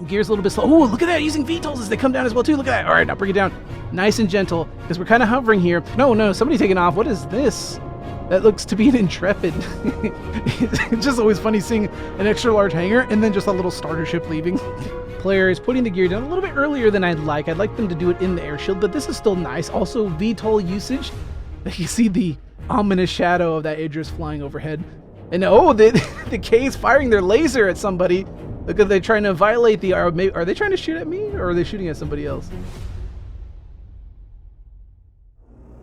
Gear's a little bit slow. Oh, look at that, using VTOLs as they come down as well too. Look at that. All right, now bring it down nice and gentle because we're kind of hovering here. No, somebody taking off. What is this? That looks to be an Intrepid. It's just always funny seeing an extra large hangar and then just a little starter ship leaving. Player is putting the gear down a little bit earlier than I'd like. I'd like them to do it in the air shield, but this is still nice. Also, VTOL usage. You see the ominous shadow of that Idris flying overhead. And oh, the K is firing their laser at somebody. Look, are they trying to violate the... Are they trying to shoot at me, or are they shooting at somebody else?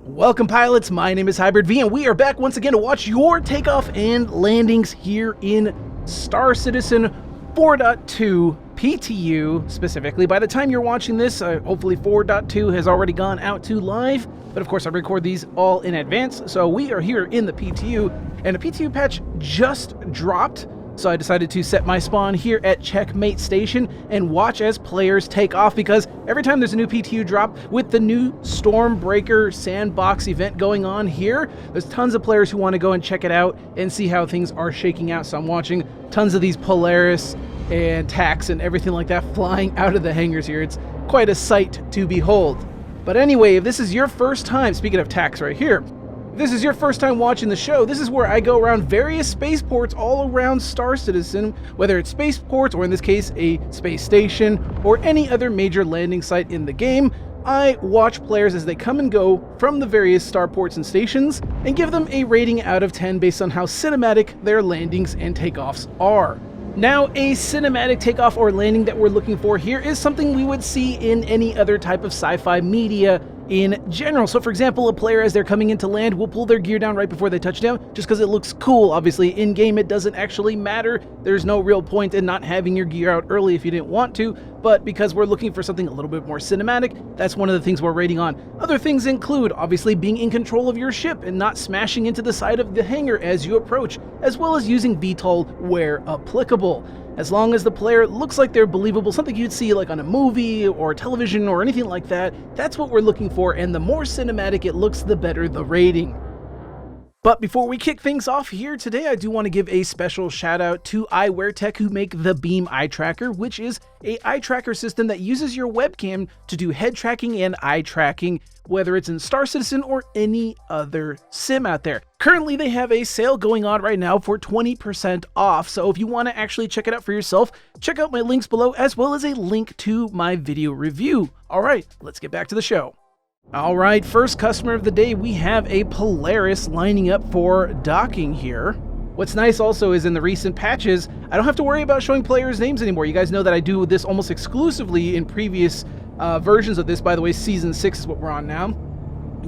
Welcome, pilots. My name is Hybrid V, and we are back once again to watch your takeoff and landings here in Star Citizen 4.2 PTU, specifically. By the time you're watching this, hopefully 4.2 has already gone out to live, but of course I record these all in advance, so we are here in the PTU, and a PTU patch just dropped. So I decided to set my spawn here at Checkmate Station and watch as players take off, because every time there's a new PTU drop with the new Stormbreaker Sandbox event going on here, there's tons of players who want to go and check it out and see how things are shaking out. So I'm watching tons of these Polaris and TACs and everything like that flying out of the hangars here. It's quite a sight to behold. But anyway, if this is your first time, speaking of TACs right here, if this is your first time watching the show, this is where I go around various spaceports all around Star Citizen, whether it's spaceports or in this case a space station or any other major landing site in the game. I watch players as they come and go from the various starports and stations and give them a rating out of 10 based on how cinematic their landings and takeoffs are. Now, a cinematic takeoff or landing that we're looking for here is something we would see in any other type of sci-fi media in general. So for example, a player as they're coming into land will pull their gear down right before they touch down just because it looks cool. Obviously in game it doesn't actually matter. There's no real point in not having your gear out early if you didn't want to, but because we're looking for something a little bit more cinematic, that's one of the things we're rating on. Other things include obviously being in control of your ship and not smashing into the side of the hangar as you approach, as well as using VTOL where applicable. As long as the player looks like they're believable, something you'd see like on a movie or television or anything like that, that's what we're looking for, and the more cinematic it looks, the better the rating. But before we kick things off here today, I do want to give a special shout out to eyewear who make the Beam Eye Tracker, which is a eye tracker system that uses your webcam to do head tracking and eye tracking, whether it's in Star Citizen or any other sim out there. Currently, they have a sale going on right now for 20% off, so if you want to actually check it out for yourself, check out my links below as well as a link to my video review. All right, let's get back to the show. All right, first customer of the day, we have a Polaris lining up for docking here. What's nice also is in the recent patches, I don't have to worry about showing players' names anymore. You guys know that I do this almost exclusively in previous versions of this. By the way, Season 6 is what we're on now.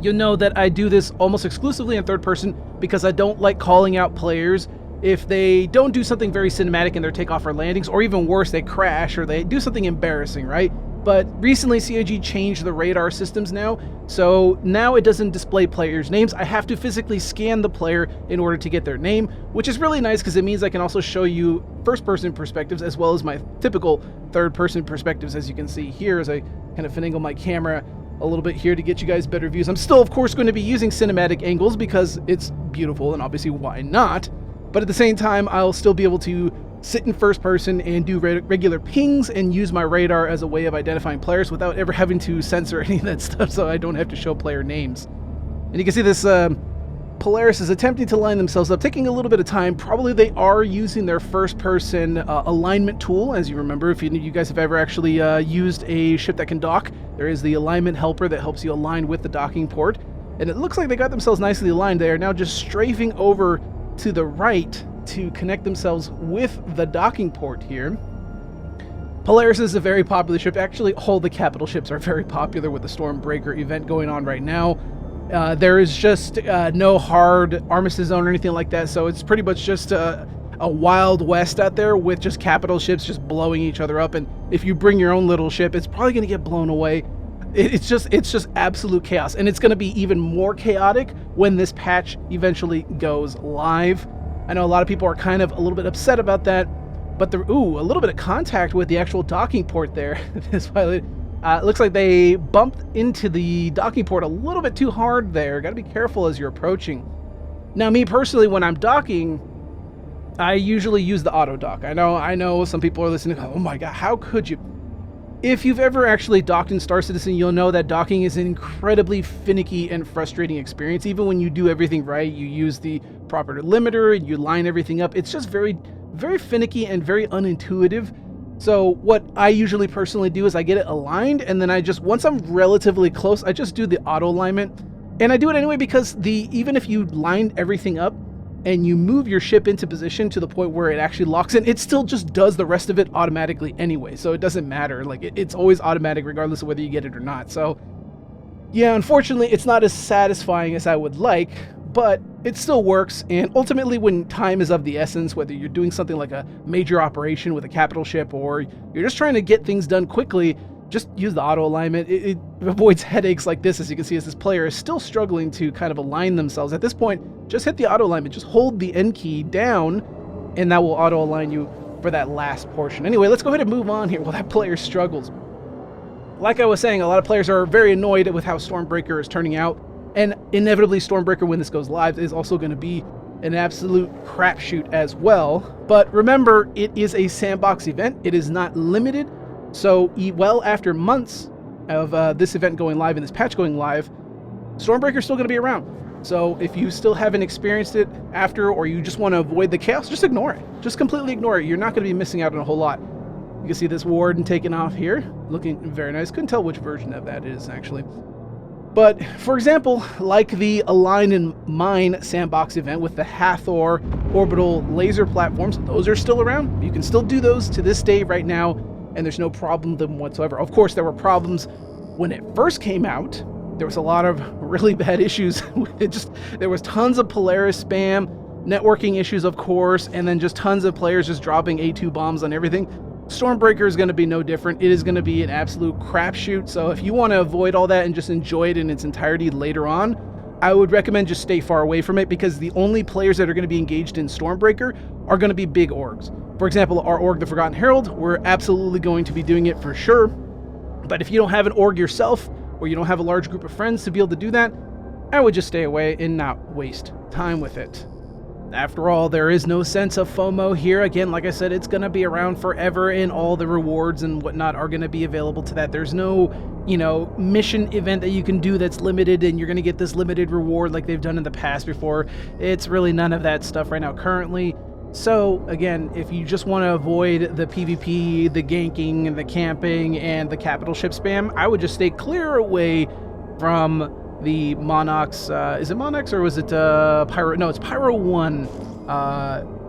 You'll know that I do this almost exclusively in third person because I don't like calling out players if they don't do something very cinematic in their takeoff or landings, or even worse, they crash or they do something embarrassing, right? But recently CIG changed the radar systems now, so now it doesn't display players' names. I have to physically scan the player in order to get their name, which is really nice because it means I can also show you first-person perspectives as well as my typical third-person perspectives, as you can see here as I kind of finagle my camera a little bit here to get you guys better views. I'm still, of course, going to be using cinematic angles because it's beautiful, and obviously why not? But at the same time, I'll still be able to sit in first person and do regular pings and use my radar as a way of identifying players without ever having to censor any of that stuff, so I don't have to show player names. And you can see this Polaris is attempting to line themselves up, taking a little bit of time. Probably they are using their first person alignment tool. As you remember, if you guys have ever actually used a ship that can dock, there is the alignment helper that helps you align with the docking port. And it looks like they got themselves nicely aligned. They are now just strafing over to the right to connect themselves with the docking port here. Polaris is a very popular ship. Actually, all the capital ships are very popular with the Stormbreaker event going on right now. There is just no hard armistice zone or anything like that, so it's pretty much just a wild west out there with just capital ships just blowing each other up, and if you bring your own little ship, it's probably going to get blown away. It's just absolute chaos, and it's going to be even more chaotic when this patch eventually goes live. I know a lot of people are kind of a little bit upset about that, but a little bit of contact with the actual docking port there. This pilot, it looks like they bumped into the docking port a little bit too hard there. Got to be careful as you're approaching. Now, me personally, when I'm docking, I usually use the auto dock. I know some people are listening, oh my god, how could you? If you've ever actually docked in Star Citizen, you'll know that docking is an incredibly finicky and frustrating experience. Even when you do everything right, you use the proper limiter, and you line everything up, it's just very, very finicky and very unintuitive. So what I usually personally do is I get it aligned, and then once I'm relatively close, I just do the auto alignment. And I do it anyway because even if you line everything up and you move your ship into position to the point where it actually locks in, it still just does the rest of it automatically anyway. So it doesn't matter. Like it's always automatic regardless of whether you get it or not. So yeah, unfortunately, it's not as satisfying as I would like, but it still works. And ultimately, when time is of the essence, whether you're doing something like a major operation with a capital ship or you're just trying to get things done quickly, just use the auto alignment. It avoids headaches like this, as you can see, as this player is still struggling to kind of align themselves. At this point, just hit the auto alignment. Just hold the N key down, and that will auto align you for that last portion. Anyway, let's go ahead and move on here while that player struggles. Like I was saying, a lot of players are very annoyed with how Stormbreaker is turning out, and inevitably Stormbreaker, when this goes live, is also going to be an absolute crapshoot as well. But remember, it is a sandbox event. It is not limited. So well after months of this event going live and this patch going live, Stormbreaker's still going to be around. So if you still haven't experienced it after, or you just want to avoid the chaos, just ignore it. Just completely ignore it. You're not going to be missing out on a whole lot. You can see this warden taking off here, looking very nice. Couldn't tell which version of that is actually. But for example, like the Align and Mine sandbox event with the Hathor orbital laser platforms, those are still around. You can still do those to this day right now, and there's no problem with them whatsoever. Of course, there were problems when it first came out. There was a lot of really bad issues. There was tons of Polaris spam, networking issues, of course, and then just tons of players just dropping A2 bombs on everything. Stormbreaker is going to be no different. It is going to be an absolute crapshoot. So if you want to avoid all that and just enjoy it in its entirety later on, I would recommend just stay far away from it, because the only players that are going to be engaged in Stormbreaker are going to be big orgs. For example, our org, the Forgotten Herald, we're absolutely going to be doing it for sure. But if you don't have an org yourself, or you don't have a large group of friends to be able to do that, I would just stay away and not waste time with it. After all, there is no sense of FOMO here. Again, like I said, it's going to be around forever, and all the rewards and whatnot are going to be available to that. There's no, mission event that you can do that's limited and you're going to get this limited reward like they've done in the past before. It's really none of that stuff right now currently. So again, if you just want to avoid the PvP, the ganking, and the camping, and the capital ship spam, I would just stay clear away from the Monarchs. Is it Monarchs or was it Pyro? No, it's Pyro 1.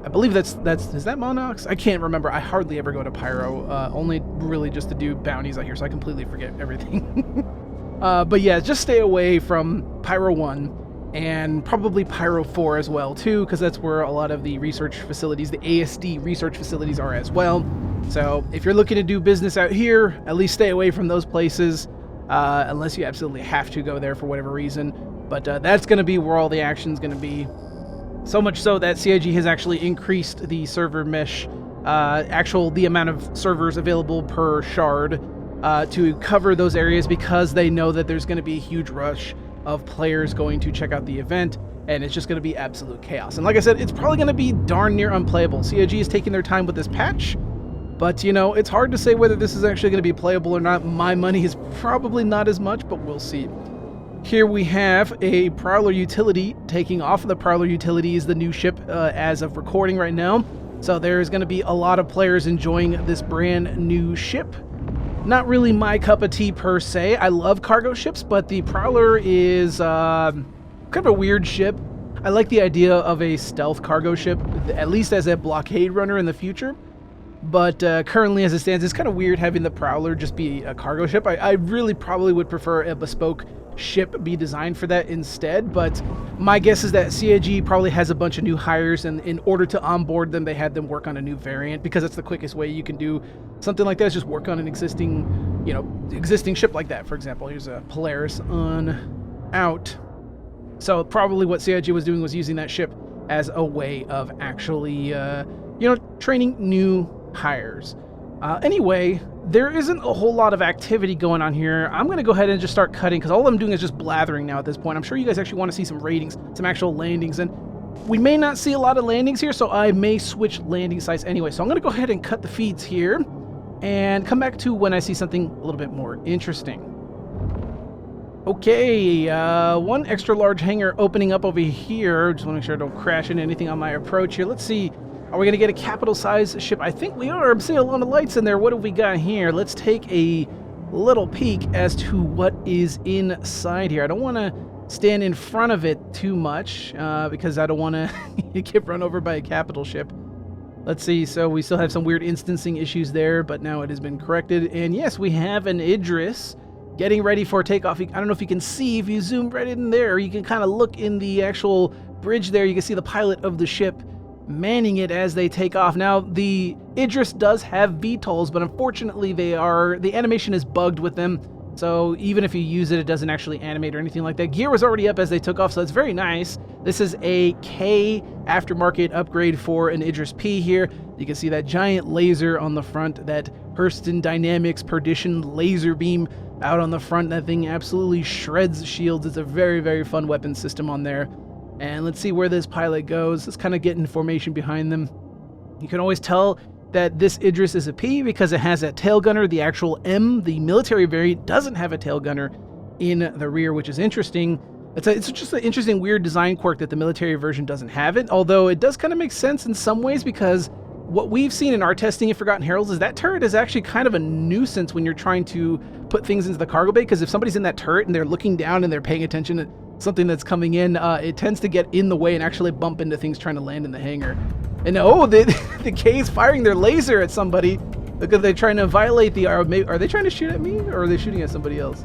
I believe is that Monarchs? I can't remember. I hardly ever go to Pyro, only really just to do bounties out here, so I completely forget everything. But yeah, just stay away from Pyro 1. And probably Pyro 4 as well too, because that's where a lot of the research facilities, the ASD research facilities, are as well. So if you're looking to do business out here, at least stay away from those places, unless you absolutely have to go there for whatever reason. But that's going to be where all the action's going to be. So much so that CIG has actually increased the server mesh, the amount of servers available per shard to cover those areas, because they know that there's going to be a huge rush of players going to check out the event, and it's just going to be absolute chaos. And like I said, it's probably going to be darn near unplayable. CIG is taking their time with this patch, but it's hard to say whether this is actually going to be playable or not. My money is probably not as much, but we'll see. Here we have a Prowler Utility taking off. The Prowler Utility is the new ship as of recording right now, so there's going to be a lot of players enjoying this brand new ship. Not really my cup of tea per se. I love cargo ships, but the Prowler is kind of a weird ship. I like the idea of a stealth cargo ship, at least as a blockade runner in the future. But currently, as it stands, it's kind of weird having the Prowler just be a cargo ship. I really probably would prefer a bespoke ship be designed for that instead, but my guess is that CIG probably has a bunch of new hires, and in order to onboard them, they had them work on a new variant, because it's the quickest way you can do something like that, is just work on an existing ship like that. For example, here's a Polaris on Out. So probably what CIG was doing was using that ship as a way of actually, training new hires. Anyway, there isn't a whole lot of activity going on here. I'm going to go ahead and just start cutting, because all I'm doing is just blathering now at this point. I'm sure you guys actually want to see some ratings, some actual landings, and We may not see a lot of landings here, so I may switch landing sites anyway. So I'm going to go ahead and cut the feeds here and come back to when I see something a little bit more interesting. Okay, one extra large hangar opening up over here. Just want to make sure I don't crash into anything on my approach here. Let's see. Are we going to get a capital size ship? I think we are. I'm seeing a lot of lights in there. What have we got here? Let's take a little peek as to what is inside here. I don't want to stand in front of it too much because I don't want to get run over by a capital ship. Let's see. So we still have some weird instancing issues there, but now it has been corrected. And yes, we have an Idris getting ready for takeoff. I don't know if you can see, if you zoom right in there, you can kind of look in the actual bridge there. You can see the pilot of the ship manning it as they take off. Now, the Idris does have VTOLs, but unfortunately the animation is bugged with them. So even if you use it, it doesn't actually animate or anything like that. Gear was already up as they took off, so it's very nice. This is a K aftermarket upgrade for an Idris P here. You can see that giant laser on the front, that Hurston Dynamics Perdition laser beam out on the front. That thing absolutely shreds shields. It's a very, very fun weapon system on there. And let's see where this pilot goes. Let's kind of get in formation behind them. You can always tell that this Idris is a P because it has a tail gunner. The actual M, the military variant, doesn't have a tail gunner in the rear, which is interesting. It's just an interesting, weird design quirk that the military version doesn't have it, although it does kind of make sense in some ways because what we've seen in our testing in Forgotten Heralds is that turret is actually kind of a nuisance when you're trying to put things into the cargo bay, because if somebody's in that turret and they're looking down and they're paying attention to something that's coming in, it tends to get in the way and actually bump into things trying to land in the hangar. And oh, the K is firing their laser at somebody because they're trying to violate the... Are they trying to shoot at me, or are they shooting at somebody else?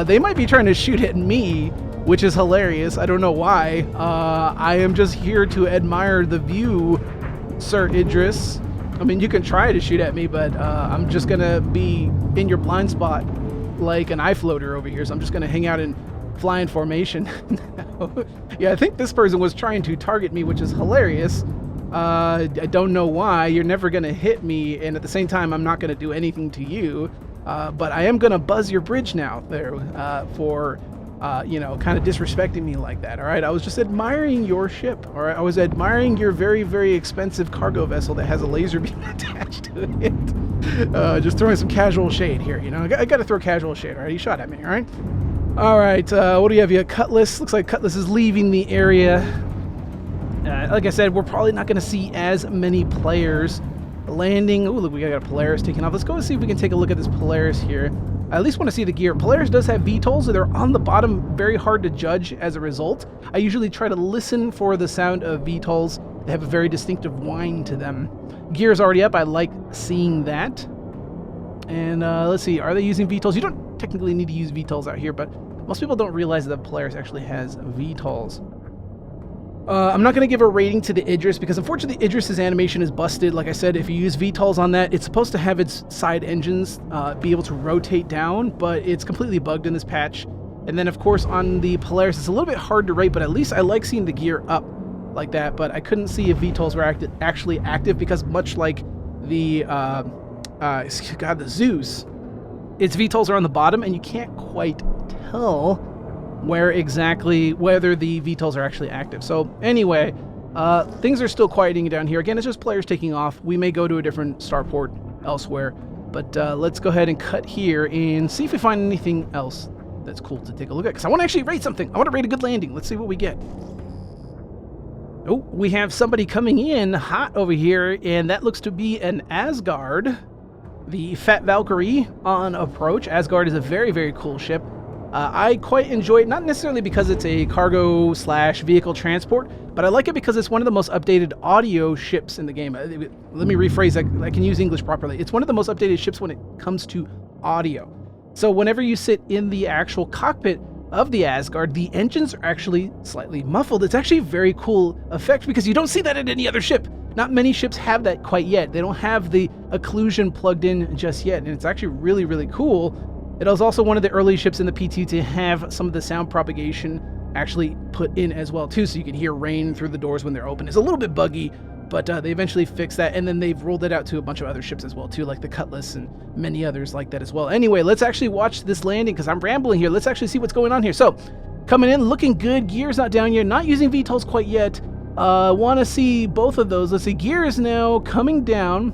They might be trying to shoot at me, which is hilarious. I don't know why. I am just here to admire the view, Sir Idris. I mean, you can try to shoot at me, but I'm just going to be in your blind spot like an eye floater over here, so I'm just going to hang out in flying formation. Yeah, I think this person was trying to target me, which is hilarious. I don't know why. You're never going to hit me, and at the same time, I'm not going to do anything to you. But I am going to buzz your bridge now there for, you know, kind of disrespecting me like that, all right? I was just admiring your ship, all right? I was admiring your very, very expensive cargo vessel that has a laser beam attached to it. Just throwing some casual shade here, you know? I got to throw casual shade, all right? He shot at me, all right? All right, what do you have? You have Cutlass. Looks like Cutlass is leaving the area. Like I said, we're probably not going to see as many players landing. Oh, look, we got a Polaris taking off. Let's go and see if we can take a look at this Polaris here. I at least want to see the gear. Polaris does have VTOLs, so they're on the bottom, very hard to judge as a result. I usually try to listen for the sound of VTOLs. They have a very distinctive whine to them. Gear is already up. I like seeing that. And let's see, are they using VTOLs? You don't technically need to use VTOLs out here, but most people don't realize that Polaris actually has VTOLs. I'm not going to give a rating to the Idris because unfortunately Idris's animation is busted. Like I said, if you use VTOLs on that, it's supposed to have its side engines be able to rotate down, but it's completely bugged in this patch. And then of course on the Polaris, it's a little bit hard to rate, but at least I like seeing the gear up like that. But I couldn't see if VTOLs were actually active because much like the, the Zeus, its VTOLs are on the bottom and you can't quite tell whether the VTOLs are actually active. So anyway, things are still quieting down here. Again, it's just players taking off. We may go to a different starport elsewhere, but let's go ahead and cut here and see if we find anything else that's cool to take a look at, because I want to actually rate something. I want to rate a good landing. Let's see what we get. Oh, we have somebody coming in hot over here, and that looks to be an Asgard, the Fat Valkyrie on approach. Asgard is a very, very cool ship. I quite enjoy it, not necessarily because it's a cargo / vehicle transport, but I like it because it's one of the most updated audio ships in the game. Let me rephrase that. I can use English properly. It's one of the most updated ships when it comes to audio. So whenever you sit in the actual cockpit of the Asgard, the engines are actually slightly muffled. It's actually a very cool effect because you don't see that in any other ship. Not many ships have that quite yet. They don't have the occlusion plugged in just yet, and it's actually really, really cool. It was also one of the early ships in the PT to have some of the sound propagation actually put in as well too, so you can hear rain through the doors when they're open. It's a little bit buggy, but they eventually fixed that, and then they've rolled it out to a bunch of other ships as well too, like the Cutlass and many others like that as well. Anyway, let's actually watch this landing because I'm rambling here. Let's actually see what's going on here. So coming in, looking good. Gear's not down yet. Not using VTOLs quite yet. Want to see both of those. Let's see. Gear is now coming down.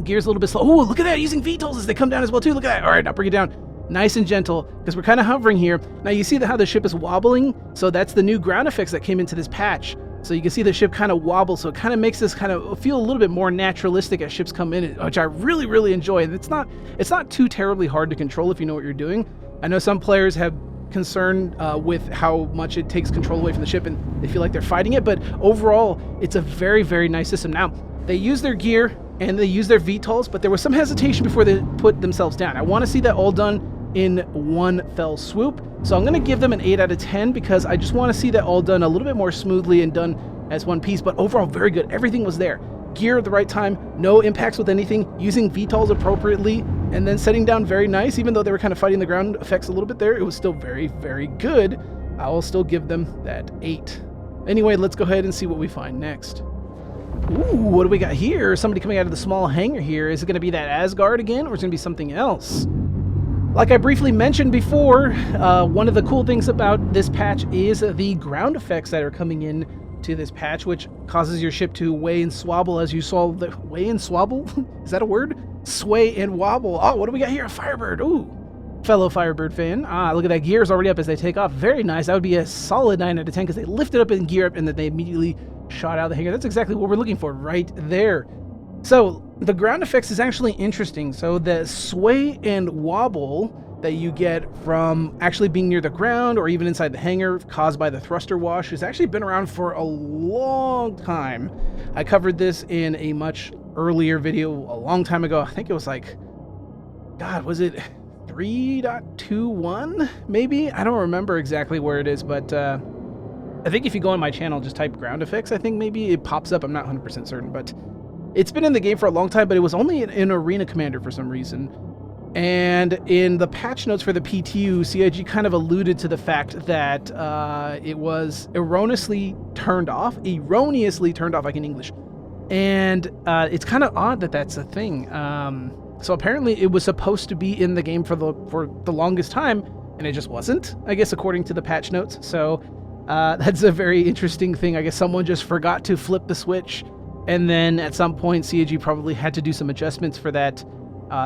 Gear's a little bit slow. Oh, look at that. Using VTOLs as they come down as well, too. Look at that. All right, now bring it down. Nice and gentle, because we're kind of hovering here. Now, you see how the ship is wobbling? So that's the new ground effects that came into this patch. So you can see the ship kind of wobble, so it kind of makes this kind of feel a little bit more naturalistic as ships come in, which I really, really enjoy. And it's not too terribly hard to control if you know what you're doing. I know some players have concern with how much it takes control away from the ship, and they feel like they're fighting it, but overall, it's a very, very nice system. Now, they use their gear, and they use their VTOLs, but there was some hesitation before they put themselves down. I want to see that all done in one fell swoop. So I'm going to give them an 8 out of 10 because I just want to see that all done a little bit more smoothly and done as one piece, but overall very good. Everything was there. Gear at the right time, no impacts with anything, using VTOLs appropriately, and then setting down very nice. Even though they were kind of fighting the ground effects a little bit there, it was still very, very good. I will still give them that 8. Anyway, let's go ahead and see what we find next. Ooh, what do we got here? Somebody coming out of the small hangar here. Is it going to be that Asgard again, or is it going to be something else? Like I briefly mentioned before, one of the cool things about this patch is the ground effects that are coming in to this patch, which causes your ship to sway and swabble, as you saw the sway and swabble? Is that a word? Sway and wobble. Oh, what do we got here? A Firebird. Ooh, fellow Firebird fan. Ah, look at that. Gear's already up as they take off. Very nice. That would be a solid 9 out of 10 because they lifted up and gear up and then they immediately shot out of the hangar. That's exactly what we're looking for right there. So the ground effects is actually interesting. So the sway and wobble that you get from actually being near the ground or even inside the hangar caused by the thruster wash has actually been around for a long time. I covered this in a much earlier video a long time ago. I think it was like, God, was it 3.21 maybe? I don't remember exactly where it is, but I think if you go on my channel, just type ground effects, I think maybe it pops up. I'm not 100% certain, but it's been in the game for a long time, but it was only in Arena Commander for some reason. And in the patch notes for the PTU, CIG kind of alluded to the fact that it was erroneously turned off, like in English. And it's kind of odd that that's a thing. So apparently it was supposed to be in the game for the longest time, and it just wasn't, I guess, according to the patch notes. So that's a very interesting thing. I guess someone just forgot to flip the switch, and then at some point CIG probably had to do some adjustments for that.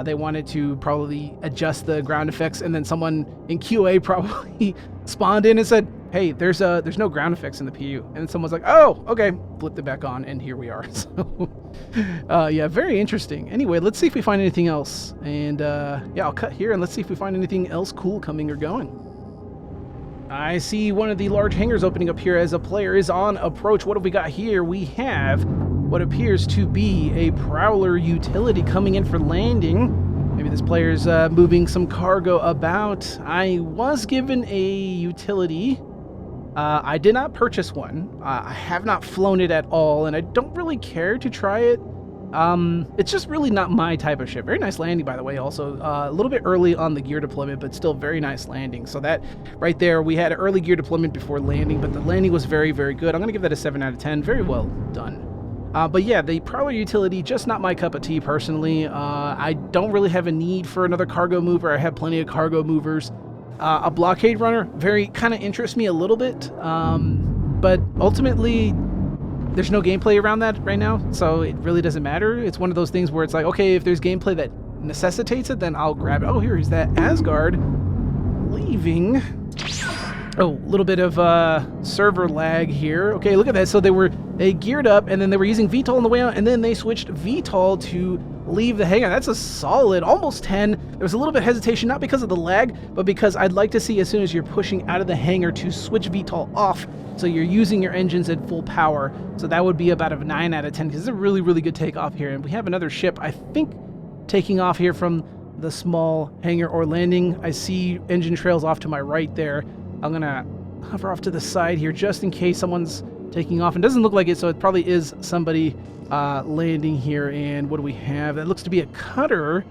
They wanted to probably adjust the ground effects, and then someone in QA probably spawned in and said, hey, there's no ground effects in the PU. And someone's like, oh, okay, flipped it back on, and here we are. So, yeah, very interesting. Anyway, let's see if we find anything else. And, yeah, I'll cut here, and let's see if we find anything else cool coming or going. I see one of the large hangars opening up here as a player is on approach. What have we got here? We have what appears to be a Prowler Utility coming in for landing. Maybe this player's moving some cargo about. I was given a utility. I did not purchase one. I have not flown it at all, and I don't really care to try it. It's just really not my type of ship. Very nice landing, by the way, also. A little bit early on the gear deployment, but still very nice landing. So that right there, we had an early gear deployment before landing, but the landing was very, very good. I'm going to give that a 7 out of 10. Very well done. But yeah, the Prowler Utility, just not my cup of tea personally. I don't really have a need for another cargo mover. I have plenty of cargo movers. A blockade runner kind of interests me a little bit, but ultimately there's no gameplay around that right now, so it really doesn't matter. It's one of those things where it's like, okay, if there's gameplay that necessitates it, then I'll grab it. Oh, here's that Asgard leaving. Oh, a little bit of server lag here. Okay, look at that. So they geared up, and then they were using VTOL on the way out, and then they switched VTOL to leave the hangar. That's a solid almost 10. There was a little bit of hesitation, not because of the lag, but because I'd like to see as soon as you're pushing out of the hangar to switch VTOL off, so you're using your engines at full power. So that would be about a 9 out of 10, because it's a really, really good takeoff here. And we have another ship, I think, taking off here from the small hangar or landing. I see engine trails off to my right there. I'm gonna hover off to the side here just in case someone's taking off. It doesn't look like it, so it probably is somebody landing here. And what do we have? That looks to be a cutter.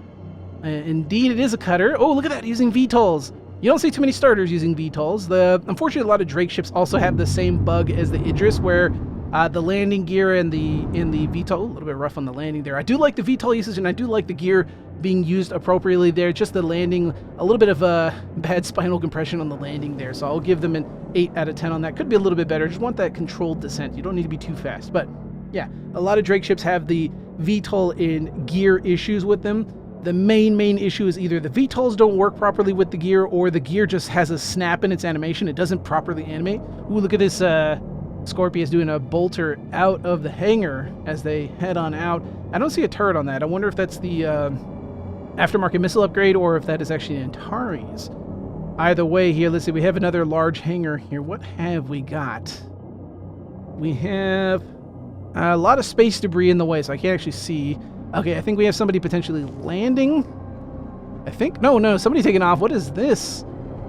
Indeed, it is a cutter. Oh, look at that, using VTOLs. You don't see too many starters using VTOLs. Unfortunately, a lot of Drake ships also have the same bug as the Idris, where The landing gear and the VTOL, a little bit rough on the landing there. I do like the VTOL usage, and I do like the gear being used appropriately there. Just the landing, a little bit of a bad spinal compression on the landing there. So I'll give them an 8 out of 10 on that. Could be a little bit better. Just want that controlled descent. You don't need to be too fast. But yeah, a lot of Drake ships have the VTOL in gear issues with them. The main issue is either the VTOLs don't work properly with the gear, or the gear just has a snap in its animation. It doesn't properly animate. Ooh, look at this Scorpius doing a bolter out of the hangar as they head on out. I don't see a turret on that. I wonder if that's the aftermarket missile upgrade or if that is actually Antares. Either way here, let's see. We have another large hangar here. What have we got? We have a lot of space debris in the way, so I can't actually see. Okay, I think we have somebody potentially landing. I think. No, somebody taking off. What is this?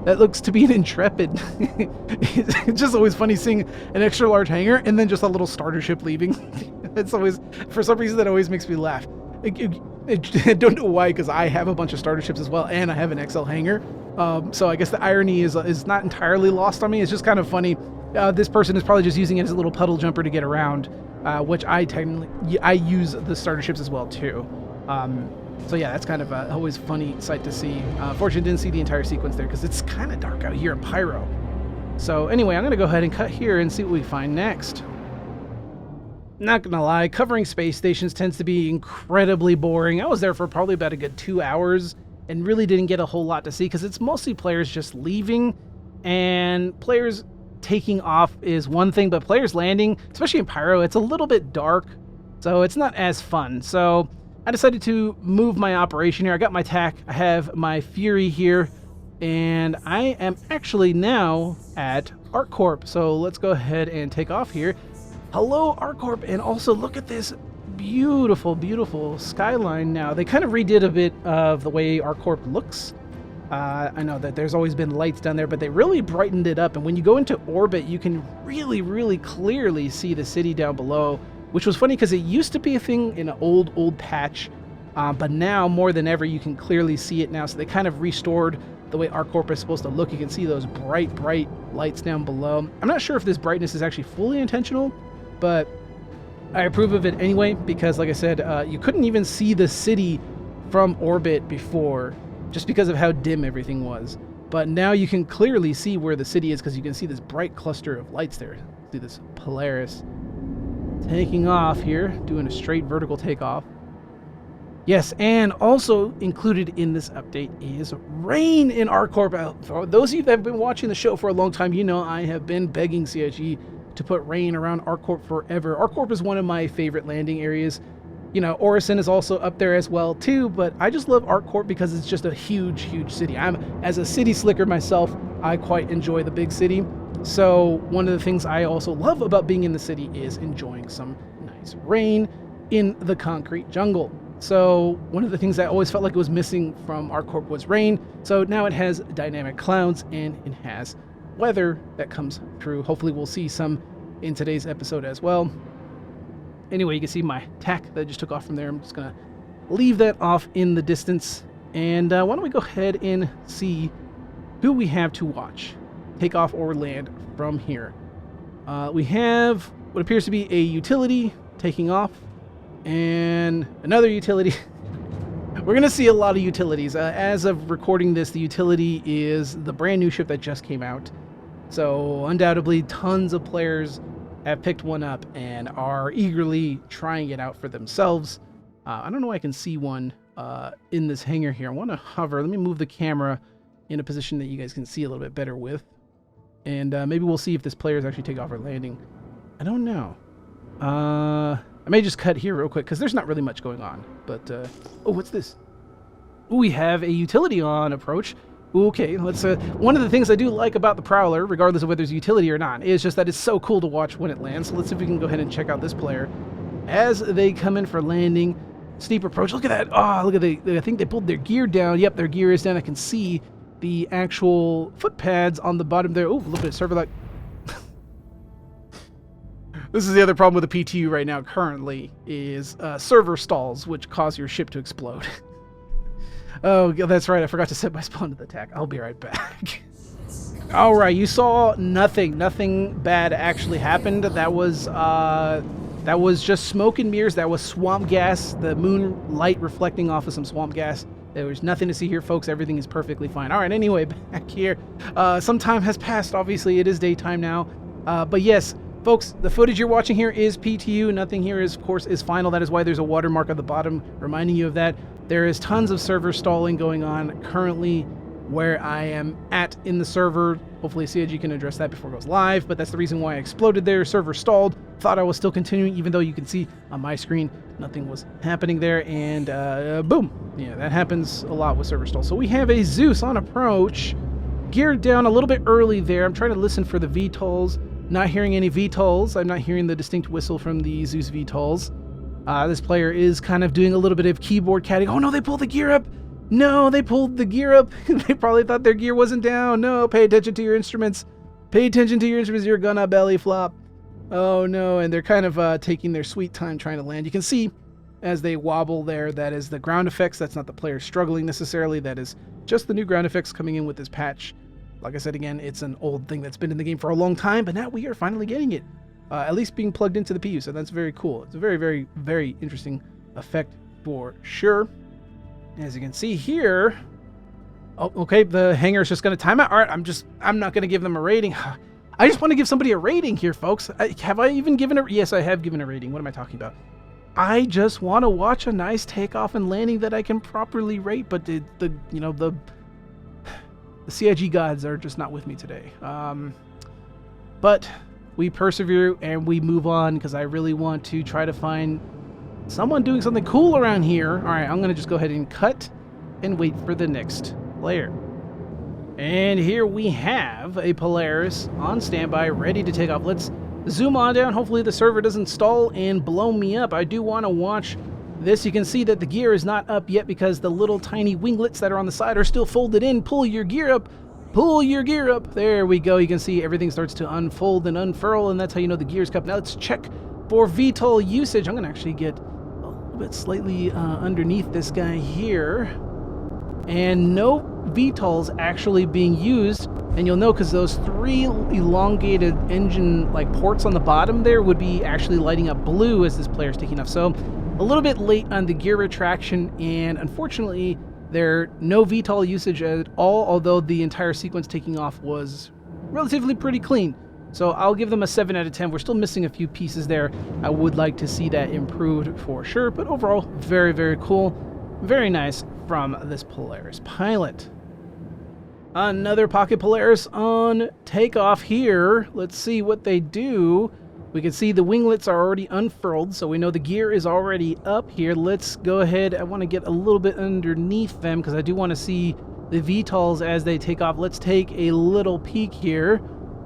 That looks to be an Intrepid. It's just always funny seeing an extra large hangar and then just a little starter ship leaving. It's always, for some reason, that always makes me laugh. I don't know why, because I have a bunch of starter ships as well, and I have an XL hangar. So I guess the irony is not entirely lost on me. It's just kind of funny. This person is probably just using it as a little puddle jumper to get around, which I use the starter ships as well too. So yeah, that's kind of always funny sight to see. Fortunately, didn't see the entire sequence there because it's kind of dark out here in Pyro. So anyway, I'm going to go ahead and cut here and see what we find next. Not going to lie, covering space stations tends to be incredibly boring. I was there for probably about a good 2 hours and really didn't get a whole lot to see because it's mostly players just leaving, and players taking off is one thing, but players landing, especially in Pyro, it's a little bit dark, so it's not as fun. So I decided to move my operation here. I got my TAC, I have my Fury here, and I am actually now at ArcCorp. So let's go ahead and take off here. Hello, ArcCorp, and also look at this beautiful, beautiful skyline now. They kind of redid a bit of the way ArcCorp looks. I know that there's always been lights down there, but they really brightened it up. And when you go into orbit, you can really, really clearly see the city down below, which was funny because it used to be a thing in an old patch, but now more than ever you can clearly see it now. So they kind of restored the way ArcCorp is supposed to look. You can see those bright lights down below. I'm not sure if this brightness is actually fully intentional, but I approve of it anyway because, like I said, you couldn't even see the city from orbit before just because of how dim everything was. But now you can clearly see where the city is because you can see this bright cluster of lights there. See this Polaris taking off here, doing a straight vertical takeoff. Yes, and also included in this update is rain in ArcCorp. For those of you that have been watching the show for a long time, you know I have been begging CIG to put rain around ArcCorp forever. ArcCorp is one of my favorite landing areas. You know, Orison is also up there as well too, but I just love ArcCorp because it's just a huge city. As a city slicker myself, I quite enjoy the big city. So one of the things I also love about being in the city is enjoying some nice rain in the concrete jungle. So one of the things I always felt like it was missing from ArcCorp was rain. So now it has dynamic clouds and it has weather that comes through. Hopefully we'll see some in today's episode as well. Anyway, you can see my TAC that I just took off from there. I'm just going to leave that off in the distance. And why don't we go ahead and see who we have to watch take off or land from here. We have what appears to be a utility taking off and another utility. We're going to see a lot of utilities. As of recording this, the utility is the brand new ship that just came out. So undoubtedly tons of players have picked one up and are eagerly trying it out for themselves. I don't know if I can see one in this hangar here. I want to hover. Let me move the camera in a position that you guys can see a little bit better with. And maybe we'll see if this player is actually taking off or landing. I don't know. I may just cut here real quick because there's not really much going on. But, oh, what's this? Ooh, we have a utility on approach. Okay, let's. One of the things I do like about the Prowler, regardless of whether it's utility or not, is just that it's so cool to watch when it lands. So let's see if we can go ahead and check out this player as they come in for landing. Steep approach. Look at that. Oh, look at I think they pulled their gear down. Yep, their gear is down. I can see the actual foot pads on the bottom there. Oh, look at it. Server lock. This is the other problem with the PTU right now. Currently, is server stalls, which cause your ship to explode. Oh, that's right. I forgot to set my spawn to the TAC. I'll be right back. All right, you saw nothing. Nothing bad actually happened. That was just smoke and mirrors. That was swamp gas. The moonlight reflecting off of some swamp gas. There was nothing to see here, folks. Everything is perfectly fine. All right, anyway, back here. Some time has passed. Obviously, it is daytime now. But yes, folks, the footage you're watching here is PTU. Nothing here, is, of course, is final. That is why there's a watermark at the bottom reminding you of that. There is tons of server stalling going on currently where I am at in the server. Hopefully CIG can address that before it goes live, but that's the reason why I exploded there. Server stalled. Thought I was still continuing, even though you can see on my screen nothing was happening there, and boom. Yeah, that happens a lot with server stall. So we have a Zeus on approach, geared down a little bit early there. I'm trying to listen for the VTOLs. Not hearing any VTOLs. I'm not hearing the distinct whistle from the Zeus VTOLs. This player is kind of doing a little bit of keyboard catting. Oh no, they pulled the gear up. No, they pulled the gear up. They probably thought their gear wasn't down. No, pay attention to your instruments. Pay attention to your instruments. You're gonna belly flop. Oh no, and they're kind of taking their sweet time trying to land. You can see as they wobble there, that is the ground effects. That's not the player struggling necessarily. That is just the new ground effects coming in with this patch. Like I said, again, it's an old thing that's been in the game for a long time, but now we are finally getting it. At least being plugged into the PU, so that's very cool. It's a very, very, very interesting effect for sure. As you can see here, oh, okay, the hangar's just going to time out. All right, I'm not going to give them a rating. I just want to give somebody a rating here, folks. Have I even given a? Yes, I have given a rating. What am I talking about? I just want to watch a nice takeoff and landing that I can properly rate, but the CIG gods are just not with me today. But we persevere and we move on because I really want to try to find someone doing something cool around here. All right, I'm going to just go ahead and cut and wait for the next player. And here we have a Polaris on standby, ready to take off. Let's zoom on down. Hopefully the server doesn't stall and blow me up. I do want to watch this. You can see that the gear is not up yet because the little tiny winglets that are on the side are still folded in. Pull your gear up. Pull your gear up. There we go. You can see everything starts to unfold and unfurl, and that's how you know the gear's cupped. Now let's check for VTOL usage. I'm going to actually get a little bit slightly underneath this guy here. And no VTOLs actually being used. And you'll know because those three elongated engine like ports on the bottom there would be actually lighting up blue as this player's taking off. So a little bit late on the gear retraction, and unfortunately there no VTOL usage at all, although the entire sequence taking off was relatively pretty clean. So I'll give them a 7 out of 10. We're still missing a few pieces there. I would like to see that improved for sure, but overall, very, very cool. Very nice from this Polaris pilot. Another Pocket Polaris on takeoff here. Let's see what they do. We can see the winglets are already unfurled, so we know the gear is already up here. Let's go ahead. I want to get a little bit underneath them because I do want to see the VTOLs as they take off. Let's take a little peek here.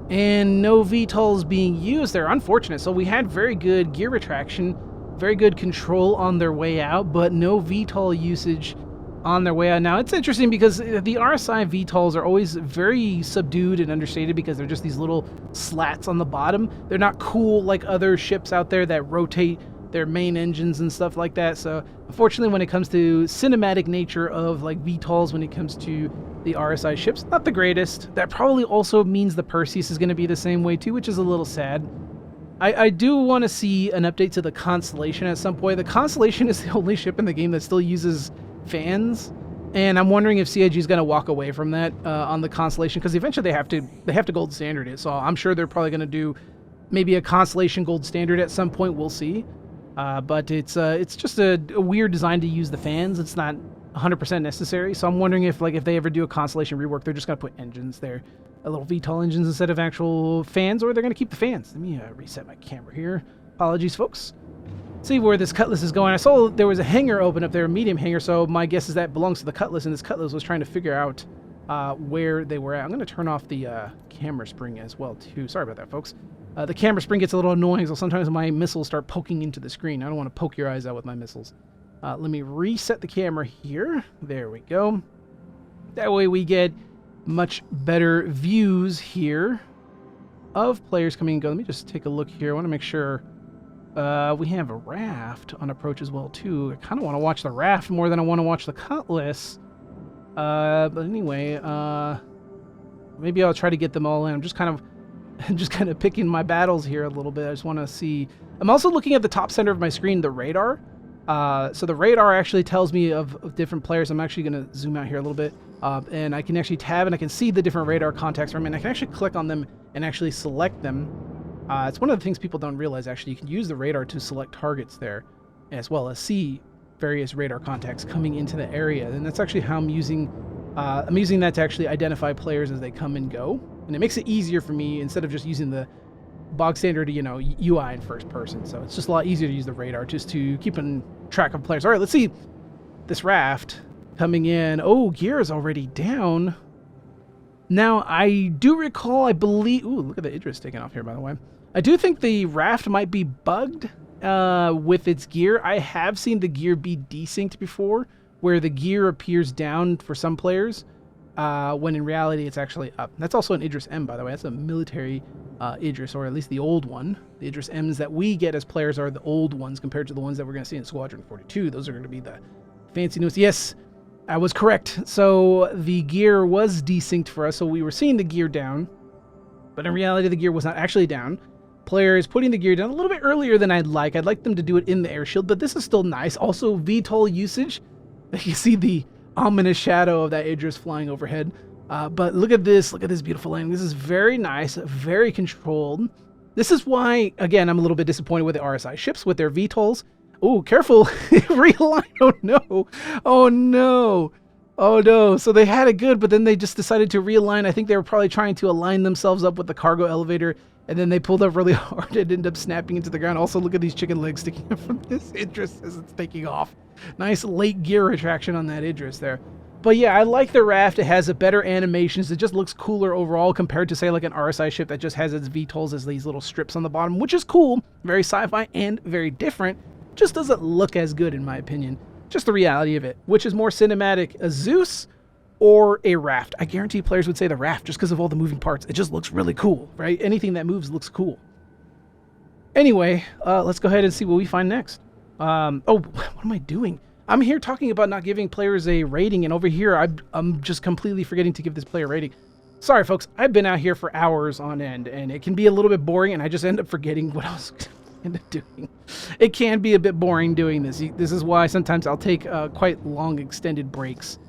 And no VTOLs being used. They're unfortunate. So we had very good gear retraction, very good control on their way out, but no VTOL usage on their way out. Now, it's interesting because the RSI VTOLs are always very subdued and understated because they're just these little slats on the bottom. They're not cool like other ships out there that rotate their main engines and stuff like that. So, unfortunately, when it comes to cinematic nature of like VTOLs, when it comes to the RSI ships, not the greatest. That probably also means the Perseus is going to be the same way too, which is a little sad. I do want to see an update to the Constellation at some point. The Constellation is the only ship in the game that still uses fans, and I'm wondering if CIG is going to walk away from that on the Constellation, because eventually they have to gold standard it. So I'm sure they're probably going to do maybe a Constellation gold standard at some point. We'll see. But it's just a weird design to use the fans. It's not 100% necessary. So I'm wondering if they ever do a Constellation rework, they're just going to put engines there, little VTOL engines instead of actual fans, or they're going to keep the fans. Let me reset my camera here. Apologies, folks. See where this Cutlass is going. I saw there was a hangar open up there, a medium hangar, so my guess is that belongs to the Cutlass, and this Cutlass was trying to figure out where they were at. I'm going to turn off the camera spring as well, too. Sorry about that, folks. The camera spring gets a little annoying, so sometimes my missiles start poking into the screen. I don't want to poke your eyes out with my missiles. Let me reset the camera here. There we go. That way we get much better views here of players coming and going. Let me just take a look here. I want to make sure we have a RAFT on approach as well, too. I kind of want to watch the RAFT more than I want to watch the Cutlass. But anyway, Maybe I'll try to get them all in. I'm just kind of picking my battles here a little bit. I just want to see. I'm also looking at the top center of my screen, the radar. So the radar actually tells me of different players. I'm actually going to zoom out here a little bit. And I can actually tab and I can see the different radar contacts from it. And I can actually click on them and actually select them. It's one of the things people don't realize, actually. You can use the radar to select targets there, as well as see various radar contacts coming into the area. And that's actually how I'm using that to actually identify players as they come and go. And it makes it easier for me instead of just using the bog standard, you know, UI in first person. So it's just a lot easier to use the radar just to keep in track of players. All right, let's see this raft coming in. Oh, gear is already down. Now, I do recall, I believe... Ooh, look at the Idris taking off here, by the way. I do think the raft might be bugged with its gear. I have seen the gear be desynced before, where the gear appears down for some players, when in reality it's actually up. That's also an Idris M, by the way. That's a military Idris, or at least the old one. The Idris M's that we get as players are the old ones compared to the ones that we're going to see in Squadron 42. Those are going to be the fancy news. Yes, I was correct. So the gear was desynced for us, so we were seeing the gear down, but in reality the gear was not actually down. Player is putting the gear down a little bit earlier than I'd like. I'd like them to do it in the air shield, but this is still nice. Also, VTOL usage. You see the ominous shadow of that Idris flying overhead. But look at this beautiful landing. This is very nice, very controlled. This is why, again, I'm a little bit disappointed with the RSI ships with their VTOLs. Oh, careful. Realign. Oh, no. Oh, no. Oh, no. So they had it good, but then they just decided to realign. I think they were probably trying to align themselves up with the cargo elevator, and then they pulled up really hard and ended up snapping into the ground. Also, look at these chicken legs sticking up from this Idris as it's taking off. Nice late gear retraction on that Idris there. But yeah, I like the raft. It has a better animations. It just looks cooler overall compared to, say, like an RSI ship that just has its VTOLs as these little strips on the bottom, which is cool. Very sci-fi and very different. Just doesn't look as good, in my opinion. Just the reality of it. Which is more cinematic, a Zeus or a raft? I guarantee players would say the raft just because of all the moving parts. It just looks really cool, right? Anything that moves looks cool. Anyway, let's go ahead and see what we find next. Oh, what am I doing? I'm here talking about not giving players a rating, and over here I'm just completely forgetting to give this player a rating. Sorry, folks. I've been out here for hours on end, and it can be a little bit boring, and I just end up forgetting what I was end up doing. It can be a bit boring doing this. This is why sometimes I'll take quite long extended breaks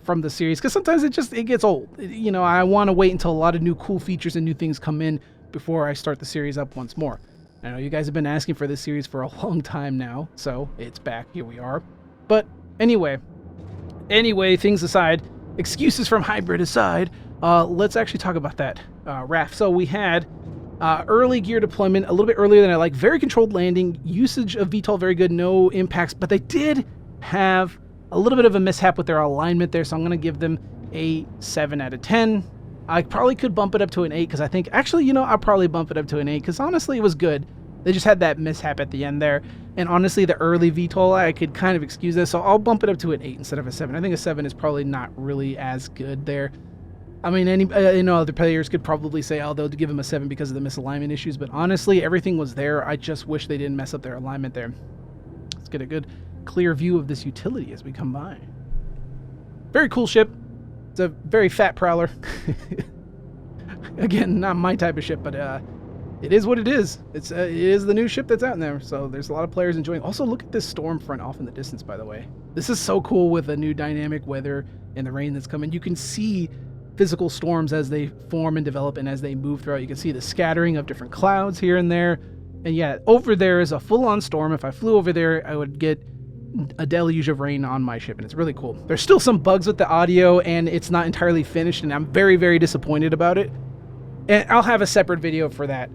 from the series, because sometimes it gets old. You know, I want to wait until a lot of new cool features and new things come in before I start the series up once more. I know you guys have been asking for this series for a long time now, so it's back. Here we are. But anyway, things aside, excuses from Hybrid aside, let's actually talk about that RAFT. So we had early gear deployment, a little bit earlier than I like, very controlled landing, usage of VTOL very good, no impacts, but they did have a little bit of a mishap with their alignment there, so I'm going to give them a 7 out of 10. I probably could bump it up to an 8, because I think, actually, you know, I'll probably bump it up to an 8, because honestly, it was good. They just had that mishap at the end there. And honestly, the early VTOL, I could kind of excuse this, so I'll bump it up to an 8 instead of a 7. I think a 7 is probably not really as good there. I mean, other players could probably say, oh, they'll give him a 7 because of the misalignment issues, but honestly, everything was there. I just wish they didn't mess up their alignment there. Let's get a good, clear view of this utility as we come by. Very cool ship. It's a very fat Prowler. Again, not my type of ship, but it is what it is. It is the new ship that's out in there, so there's a lot of players enjoying. Also, look at this storm front off in the distance, by the way. This is so cool with the new dynamic weather and the rain that's coming. You can see physical storms as they form and develop and as they move throughout. You can see the scattering of different clouds here and there. And yeah, over there is a full-on storm. If I flew over there, I would get a deluge of rain on my ship, and it's really cool. There's still some bugs with the audio, and it's not entirely finished, and I'm very, very disappointed about it. And I'll have a separate video for that,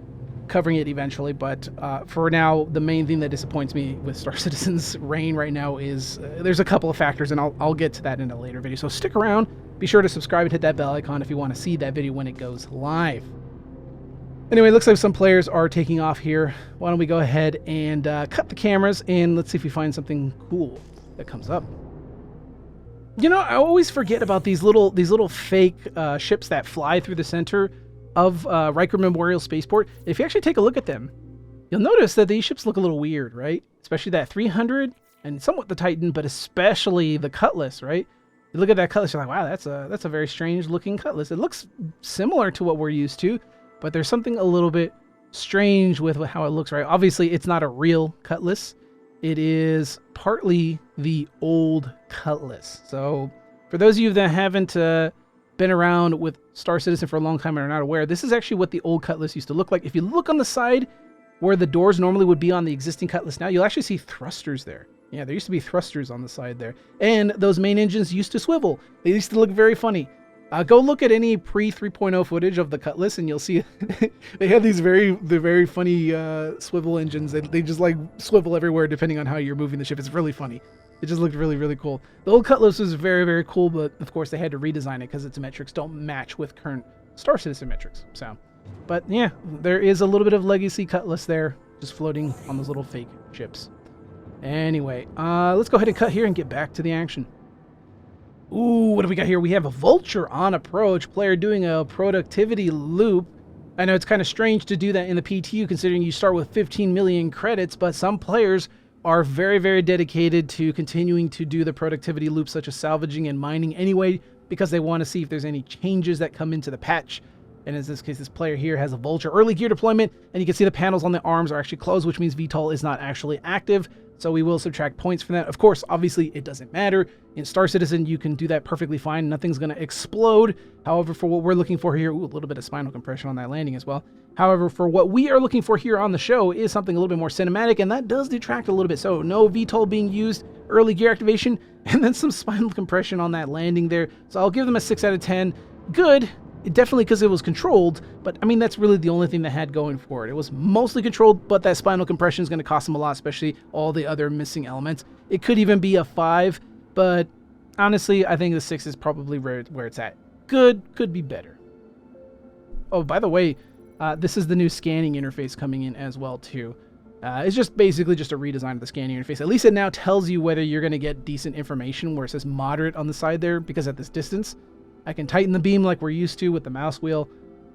covering it eventually, but for now, the main thing that disappoints me with Star Citizen's rain right now is there's a couple of factors, and I'll get to that in a later video. So stick around. Be sure to subscribe and hit that bell icon if you want to see that video when it goes live. Anyway, it looks like some players are taking off here. Why don't we go ahead and cut the cameras, and let's see if we find something cool that comes up. You know, I always forget about these little fake ships that fly through the center of Riker Memorial Spaceport. If you actually take a look at them, you'll notice that these ships look a little weird, right? Especially that 300 and somewhat the Titan, but especially the Cutlass, right? You look at that cutlass, you're like, wow, that's a very strange looking cutlass. It looks similar to what we're used to, but there's something a little bit strange with how it looks, right? Obviously, it's not a real cutlass. It is partly the old cutlass. So for those of you that haven't been around with Star Citizen for a long time and are not aware, this is actually what the old cutlass used to look like. If you look on the side where the doors normally would be on the existing cutlass now, you'll actually see thrusters there. Yeah, there used to be thrusters on the side there. And those main engines used to swivel. They used to look very funny. Go look at any pre-3.0 footage of the Cutlass, and you'll see they have these very funny swivel engines. They just like swivel everywhere depending on how you're moving the ship. It's really funny. It just looked really, really cool. The old Cutlass was very, very cool, but of course they had to redesign it because its metrics don't match with current Star Citizen metrics. So, but yeah, there is a little bit of legacy Cutlass there, just floating on those little fake ships. Anyway, let's go ahead and cut here and get back to the action. Ooh, what do we got here? We have a Vulture on approach. Player doing a productivity loop. I know it's kind of strange to do that in the PTU considering you start with 15 million credits, but some players are very, very dedicated to continuing to do the productivity loop, such as salvaging and mining anyway, because they want to see if there's any changes that come into the patch. And in this case, this player here has a Vulture early gear deployment, and you can see the panels on the arms are actually closed, which means VTOL is not actually active. So we will subtract points from that. Of course, obviously, it doesn't matter. In Star Citizen, you can do that perfectly fine. Nothing's going to explode. However, for what we're looking for here, ooh, a little bit of spinal compression on that landing as well. However, for what we are looking for here on the show is something a little bit more cinematic, and that does detract a little bit. So no VTOL being used, early gear activation, and then some spinal compression on that landing there. So I'll give them a 6 out of 10. Good. Definitely because it was controlled, but I mean, that's really the only thing that had going for it. It was mostly controlled, but that spinal compression is going to cost them a lot, especially all the other missing elements. It could even be a 5, but honestly, I think the 6 is probably where it's at. Good, could be better. Oh, by the way, this is the new scanning interface coming in as well, too. It's just basically just a redesign of the scanning interface. At least it now tells you whether you're going to get decent information where it says moderate on the side there, because at this distance, I can tighten the beam like we're used to with the mouse wheel,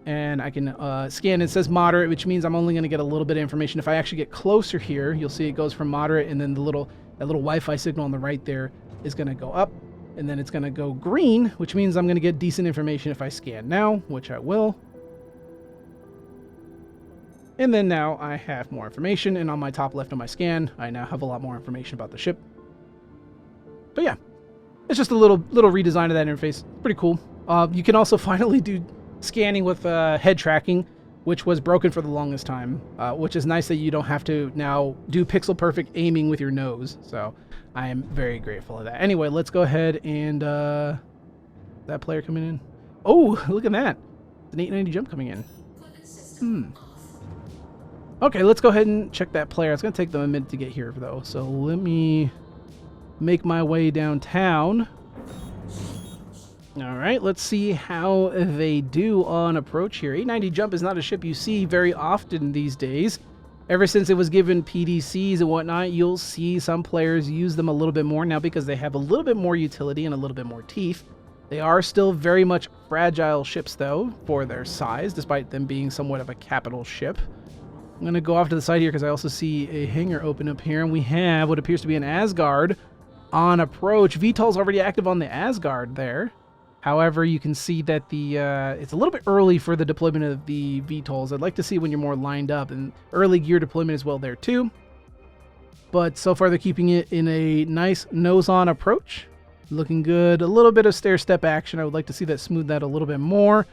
and I can scan. It says moderate, which means I'm only going to get a little bit of information. If I actually get closer here, you'll see it goes from moderate, and then that little Wi-Fi signal on the right there is going to go up, and then it's going to go green, which means I'm going to get decent information if I scan now, which I will. And then now I have more information, and on my top left of my scan, I now have a lot more information about the ship. But yeah. It's just a little redesign of that interface. Pretty cool. You can also finally do scanning with head tracking, which was broken for the longest time, which is nice that you don't have to now do pixel perfect aiming with your nose. So I am very grateful of that. Anyway, let's go ahead and that player coming in. Oh, look at that. It's an 890 jump coming in. Okay, let's go ahead and check that player. It's going to take them a minute to get here, though. So let me make my way downtown. All right, let's see how they do on approach here. 890 jump is not a ship you see very often these days. Ever since it was given PDCs and whatnot, you'll see some players use them a little bit more now because they have a little bit more utility and a little bit more teeth. They are still very much fragile ships, though, for their size, despite them being somewhat of a capital ship. I'm going to go off to the side here because I also see a hangar open up here, and we have what appears to be an Asgard on approach. VTOL's already active on the Asgard there. However, you can see that it's a little bit early for the deployment of the VTOLs. I'd like to see when you're more lined up, and early gear deployment as well there too. But so far they're keeping it in a nice nose-on approach. Looking good. A little bit of stair-step action. I would like to see that smooth that a little bit more.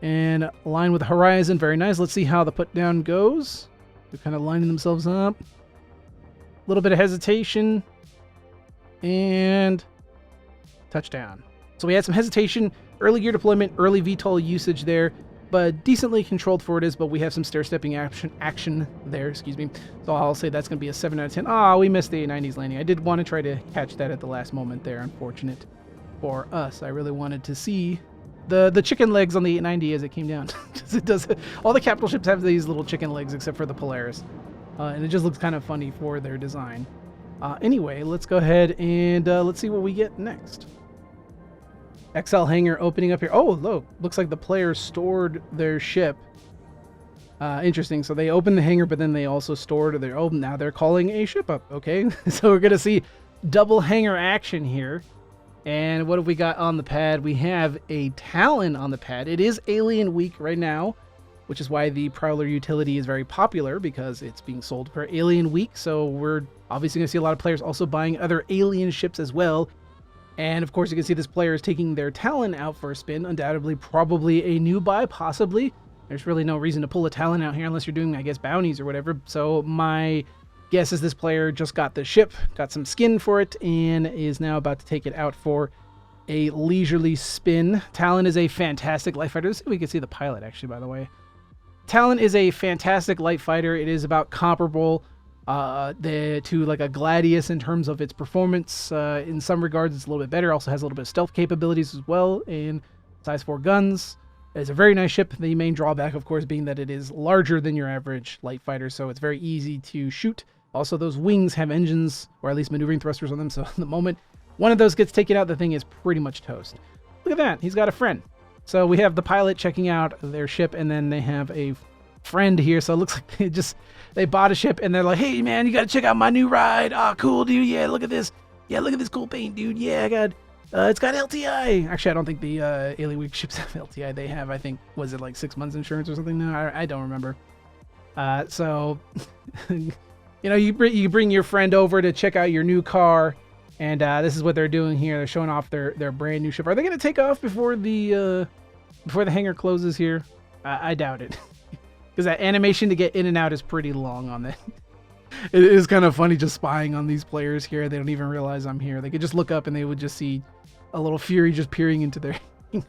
And align with the horizon. Very nice. Let's see how the put-down goes. They're kind of lining themselves up. A little bit of hesitation. And touchdown. So we had some hesitation, early gear deployment, early VTOL usage there, but decently controlled for it is, but we have some stair-stepping action there, excuse me. So I'll say that's going to be a 7 out of 10. Ah, we missed the 890s landing. I did want to try to catch that at the last moment there, unfortunate for us. I really wanted to see the chicken legs on the 890 as it came down. It does. All the capital ships have these little chicken legs except for the Polaris. And it just looks kind of funny for their design. Anyway, let's go ahead and let's see what we get next. XL hangar opening up here. Oh, look. Looks like the players stored their ship. Interesting. So they opened the hangar, but then they also stored their... Oh, now they're calling a ship up. Okay. So we're going to see double hangar action here. And what have we got on the pad? We have a Talon on the pad. It is Alien Week right now, which is why the Prowler Utility is very popular, because it's being sold for Alien Week. So we're obviously going to see a lot of players also buying other alien ships as well. And of course, you can see this player is taking their Talon out for a spin. Undoubtedly, probably a new buy, possibly. There's really no reason to pull a Talon out here unless you're doing, I guess, bounties or whatever. So my guess is this player just got the ship, got some skin for it, and is now about to take it out for a leisurely spin. Talon is a fantastic light fighter. We can see the pilot, actually, by the way. Talon is a fantastic light fighter. It is about comparable to like a Gladius in terms of its performance. In some regards, it's a little bit better. Also has a little bit of stealth capabilities as well, and size 4 guns. It's a very nice ship. The main drawback, of course, being that it is larger than your average light fighter, so it's very easy to shoot. Also, those wings have engines, or at least maneuvering thrusters on them, so the moment one of those gets taken out, the thing is pretty much toast. Look at that. He's got a friend. So we have the pilot checking out their ship, and then they have a friend here. So it looks like they bought a ship, and they're like, hey, man, you got to check out my new ride. Oh, cool, dude. Yeah, look at this. Yeah, look at this cool paint, dude. Yeah, I got... it's got LTI. Actually, I don't think the Alien Week ships have LTI. They have, I think, was it like 6 months insurance or something? No, I don't remember. So, you know, you bring your friend over to check out your new car, and this is what they're doing here. They're showing off their brand new ship. Are they going to take off before the hangar closes here? I doubt it, because that animation to get in and out is pretty long on that. It is kind of funny just spying on these players here. They don't even realize I'm here. They could just look up and they would just see a little Fury just peering into their hangar.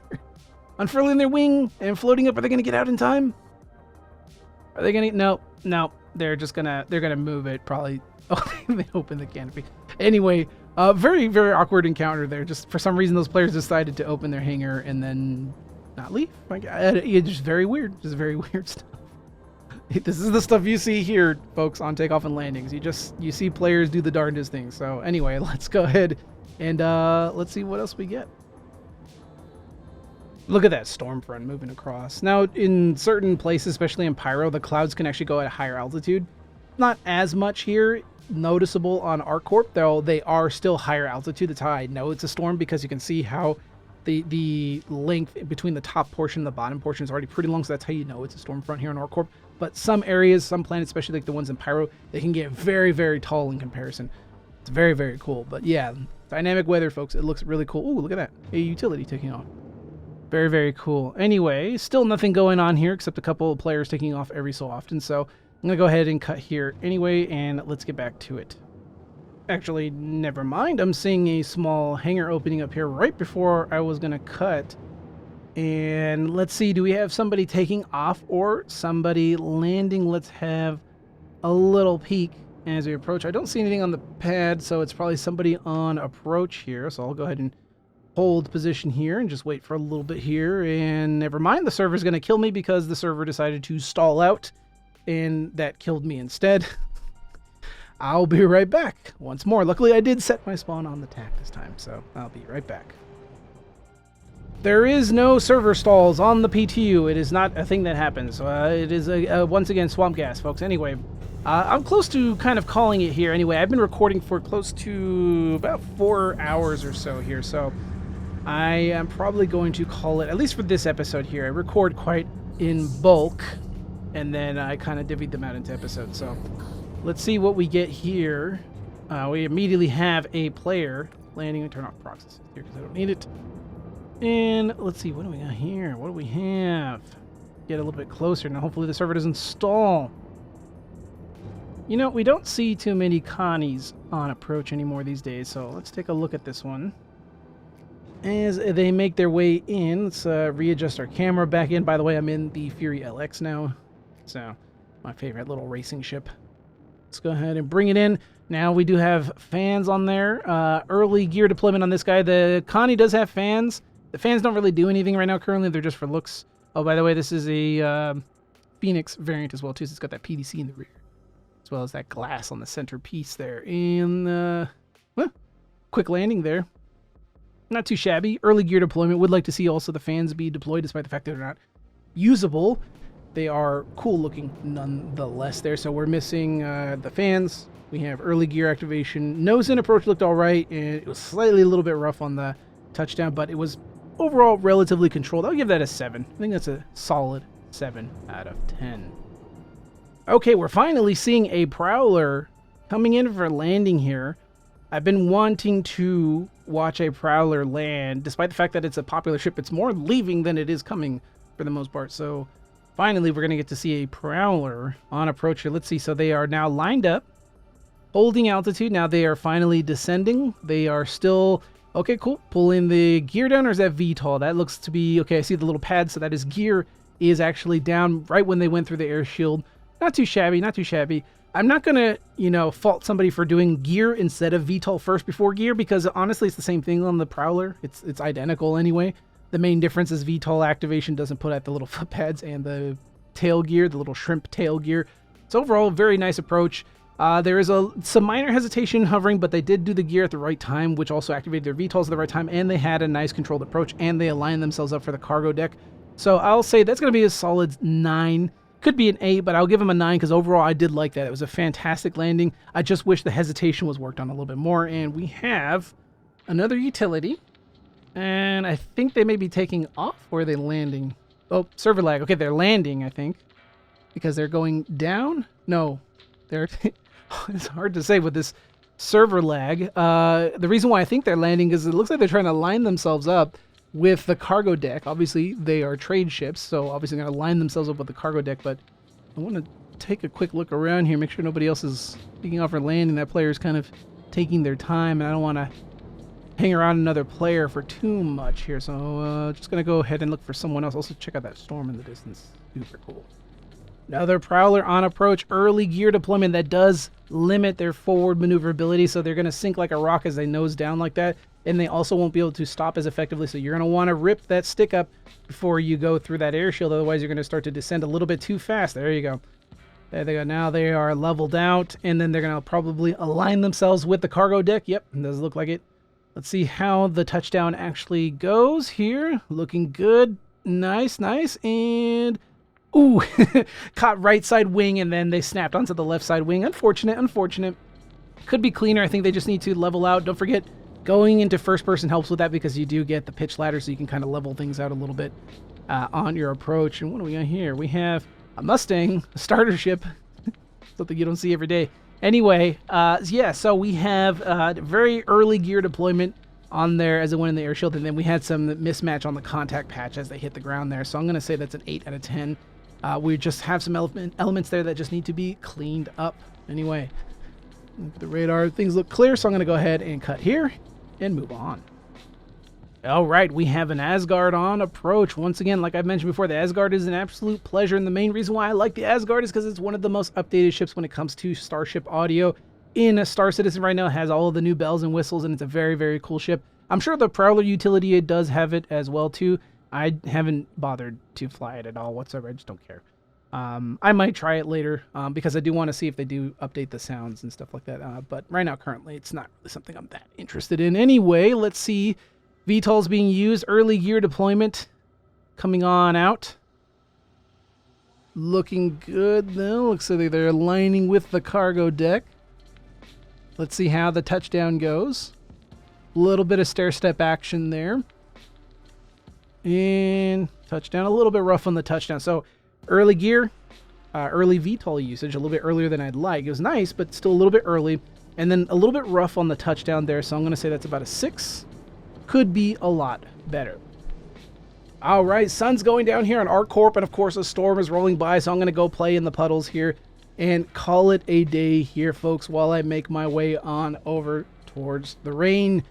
Unfurling their wing and floating up. Are they going to get out in time? Are they going to... No. They're going to move it probably. Oh, they open the canopy. Anyway, very, very awkward encounter there. Just for some reason, those players decided to open their hangar and then not leave. Like, it's just very weird. Just very weird stuff. This is the stuff you see here, folks, on Takeoff and Landings. You see players do the darndest things. So anyway, let's go ahead and let's see what else we get. Look at that Stormfront moving across. Now, in certain places, especially in Pyro, the clouds can actually go at a higher altitude. Not as much here, noticeable on ArcCorp, though they are still higher altitude. That's how I know it's a storm, because you can see how the length between the top portion and the bottom portion is already pretty long, so that's how you know it's a storm front here on ArcCorp. But some areas, some planets, especially like the ones in Pyro, they can get very, very tall in comparison. It's very, very cool. But yeah, dynamic weather, folks. It looks really cool. Ooh, look at that. A utility taking off. Very, very cool. Anyway, still nothing going on here except a couple of players taking off every so often. So I'm going to go ahead and cut here anyway, and let's get back to it. Actually, never mind. I'm seeing a small hangar opening up here right before I was going to cut. And let's see, do we have somebody taking off or somebody landing? Let's have a little peek as we approach. I don't see anything on the pad, so it's probably somebody on approach here. So I'll go ahead and hold position here and just wait for a little bit here. And never mind, the server's going to kill me because the server decided to stall out, and that killed me instead. I'll be right back once more. Luckily, I did set my spawn on the tack this time, so I'll be right back. There is no server stalls on the PTU. It is not a thing that happens. It is, once again, swamp gas, folks. Anyway, I'm close to kind of calling it here. Anyway, I've been recording for close to about 4 hours or so here, so I am probably going to call it, at least for this episode here. I record quite in bulk, and then I kind of divvied them out into episodes. So let's see what we get here. We immediately have a player landing. Turn off proxies here because I don't need it. And let's see, what do we got here? What do we have? Get a little bit closer. Now, hopefully the server doesn't stall. You know, we don't see too many Connies on approach anymore these days, so let's take a look at this one. As they make their way in, let's readjust our camera back in. By the way, I'm in the Fury LX now, so my favorite little racing ship. Let's go ahead and bring it in. Now we do have fans on there. Early gear deployment on this guy. The Connie does have fans. The fans don't really do anything right now currently. They're just for looks. Oh, by the way, this is a Phoenix variant as well, too. So it's got that PDC in the rear, as well as that glass on the center piece there. And, well, quick landing there. Not too shabby. Early gear deployment. Would like to see also the fans be deployed, despite the fact that they're not usable. they are cool looking nonetheless there. So we're missing the fans. We have early gear activation. Nose in approach looked all right, and it was slightly a little bit rough on the touchdown, but it was overall relatively controlled. I'll give that a 7. I think that's a solid 7 out of 10. Okay, we're finally seeing a Prowler coming in for landing here. I've been wanting to watch a Prowler land, despite the fact that it's a popular ship. It's more leaving than it is coming for the most part. So finally, we're going to get to see a Prowler on approach here. Let's see. So they are now lined up, holding altitude. Now they are finally descending. They are still... Okay, cool. Pulling the gear down, or is that VTOL? That looks to be... Okay, I see the little pad, so that is gear is actually down right when they went through the air shield. Not too shabby, not too shabby. I'm not going to, you know, fault somebody for doing gear instead of VTOL first before gear, because honestly, it's the same thing on the Prowler. It's identical anyway. The main difference is VTOL activation doesn't put out the little foot pads and the tail gear, the little shrimp tail gear. So overall, very nice approach. There is some minor hesitation hovering, but they did do the gear at the right time, which also activated their VTOLs at the right time, and they had a nice controlled approach, and they aligned themselves up for the cargo deck. So I'll say that's going to be a solid 9. Could be an 8, but I'll give them a 9 because overall I did like that. It was a fantastic landing. I just wish the hesitation was worked on a little bit more. And we have another utility, and I think they may be taking off, or are they landing? Oh, server lag. Okay, they're landing, I think, because they're going down. No, they're... It's hard to say with this server lag. The reason why I think they're landing is it looks like they're trying to line themselves up with the cargo deck. Obviously, they are trade ships, so obviously they're going to line themselves up with the cargo deck, but I want to take a quick look around here, make sure nobody else is taking off or landing. That player is kind of taking their time, and I don't want to hang around another player for too much here, so just going to go ahead and look for someone else. Also, check out that storm in the distance. Super cool. Another Prowler on approach. Early gear deployment that does limit their forward maneuverability, so they're going to sink like a rock as they nose down like that, and they also won't be able to stop as effectively, so you're going to want to rip that stick up before you go through that air shield, otherwise you're going to start to descend a little bit too fast. There you go. There they go. Now they are leveled out, and then they're going to probably align themselves with the cargo deck. Yep, it does look like it. Let's see how the touchdown actually goes here. Looking good. Nice, nice, and... Ooh, caught right side wing, and then they snapped onto the left side wing. Unfortunate, unfortunate. Could be cleaner. I think they just need to level out. Don't forget, going into first person helps with that because you do get the pitch ladder, so you can kind of level things out a little bit on your approach. And what do we got here? We have a Mustang, a starter ship. Something you don't see every day. Anyway, yeah, so we have very early gear deployment on there as it went in the air shield, and then we had some mismatch on the contact patch as they hit the ground there. So I'm going to say that's an 8 out of 10. We just have some elements there that just need to be cleaned up. Anyway, the radar, things look clear, so I'm going to go ahead and cut here and move on. All right, we have an Asgard on approach. Once again, like I've mentioned before, the Asgard is an absolute pleasure, and the main reason why I like the Asgard is because it's one of the most updated ships when it comes to Starship audio. In a Star Citizen right now, it has all of the new bells and whistles, and it's a very, very cool ship. I'm sure the Prowler Utility does have it as well, too. I haven't bothered to fly it at all whatsoever. I just don't care. I might try it later because I do want to see if they do update the sounds and stuff like that. But right now, currently, it's not really something I'm that interested in. Anyway, let's see. VTOL's being used. Early gear deployment coming on out. Looking good, though. Looks like they're aligning with the cargo deck. Let's see how the touchdown goes. A little bit of stair-step action there. And touchdown. A little bit rough on the touchdown. So early gear, early VTOL usage, a little bit earlier than I'd like. It was nice, but still a little bit early. And then a little bit rough on the touchdown there. So I'm going to say that's about a 6. Could be a lot better. All right, sun's going down here on ArcCorp, and of course a storm is rolling by, so I'm going to go play in the puddles here and call it a day here, folks, while I make my way on over towards the rain.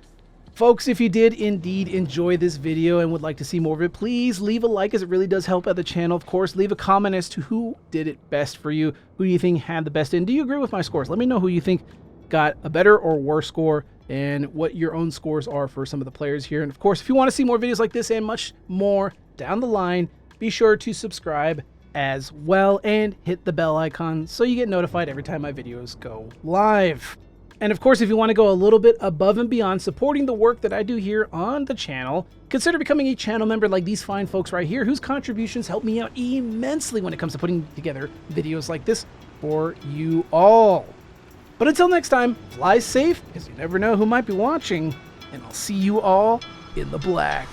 Folks, if you did indeed enjoy this video and would like to see more of it, please leave a like, as it really does help out the channel. Of course, leave a comment as to who did it best for you, who you think had the best, and do you agree with my scores? Let me know who you think got a better or worse score, and what your own scores are for some of the players here. And of course, if you want to see more videos like this and much more down the line, be sure to subscribe as well and hit the bell icon so you get notified every time my videos go live. And of course, if you want to go a little bit above and beyond supporting the work that I do here on the channel, consider becoming a channel member like these fine folks right here, whose contributions help me out immensely when it comes to putting together videos like this for you all. But until next time, fly safe, because you never know who might be watching, and I'll see you all in the black.